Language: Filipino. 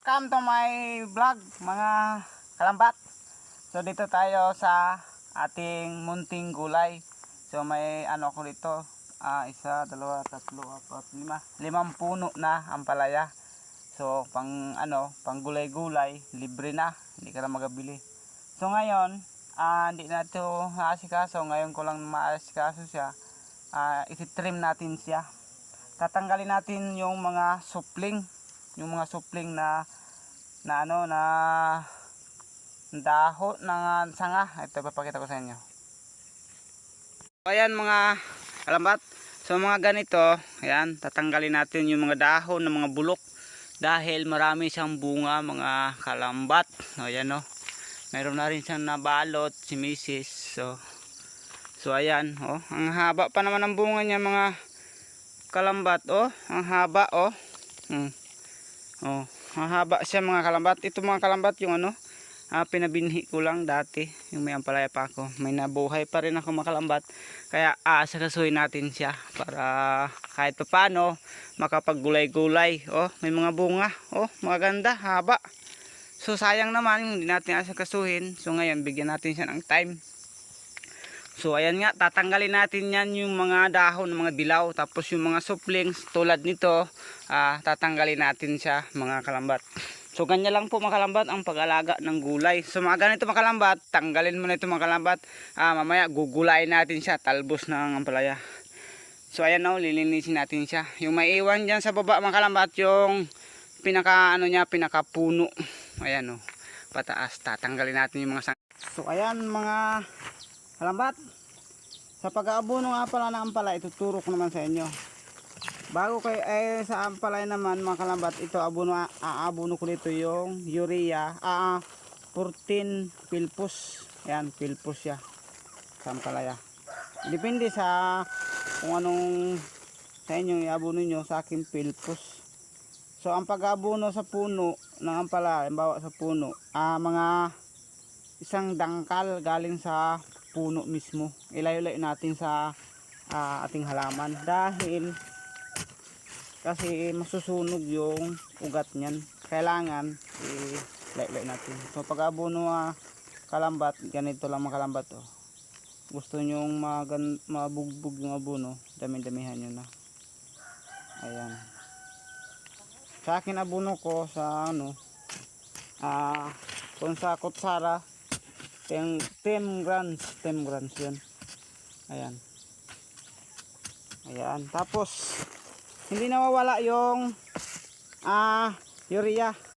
Welcome to my vlog mga kalambat. So dito tayo sa ating munting gulay. So may ano ko dito, isa, dalawa, tatlo, apat, lima. Limang puno na ampalaya. So pang gulay-gulay, libre na, hindi ka na magabili. So ngayon, hindi na ito maasikaso. Ngayon ko lang maasikaso siya. Iti-trim natin siya. Tatanggalin natin yung mga supling. Yung mga supling na dahon ng sanga. Ito ipapakita ko sa inyo. Ayan mga kalambat. So mga ganito, ayan, tatanggalin natin yung mga dahon ng mga bulok dahil marami siyang bunga mga kalambat. Ayan o. Meron na rin siyang nabalot si Mrs. So ayan, ang haba pa naman ng bunga niya mga kalambat, ang haba, mahaba siya mga kalambat. Ito mga kalambat yung pinabinhi ko lang dati, yung may ampalaya pa ako. May nabuhay pa rin ako mga kalambat. Kaya aasakasuhin natin siya para kahit pa paano makapaggulay-gulay. May mga bunga, maganda, haba. So sayang naman hindi natin asakasuhin. So ngayon bigyan natin siya ng time. So ayan nga, tatanggalin natin yan yung mga dahon, mga dilaw. Tapos yung mga suplings tulad nito, tatanggalin natin siya mga kalambat. So ganyan lang po mga kalambat ang pag-alaga ng gulay. So mga ganito mga kalambat, tanggalin mo na ito mga kalambat. Mamaya gugulayin natin siya, talbos ng ampalaya. So ayan lilinisin natin siya. Yung maiiwan dyan sa baba mga kalambat, yung pinakapuno. Ayan pataas, tatanggalin natin yung mga So ayan mga kalambat, sa pag-aabono nga pala ng ampalaya, ituturo ko naman sa inyo. Bago sa ampalaya naman mga kalambat, ito aabono ko dito yung urea, 14 pilpos. Yan, pilpos siya sa ampalaya. Depende sa kung anong sa inyo iabono nyo, sa akin pilpos. So ang pag-aabono sa puno ng ampalaya, bawa sa puno, mga isang dangkal galing sa puno mismo, ilayo-layo natin sa ating halaman dahil kasi masusunog yung ugat niyan. Kailangan ilayo-layo natin. So pag abono kalambat, ganito lang mga kalambat gusto nyong mabugbog yung abono, dami-damihan nyo na. Ayan, sa akin abono ko sa kung sa kutsara 10 grams yun. Ayan. Tapos hindi nawawala yung urea.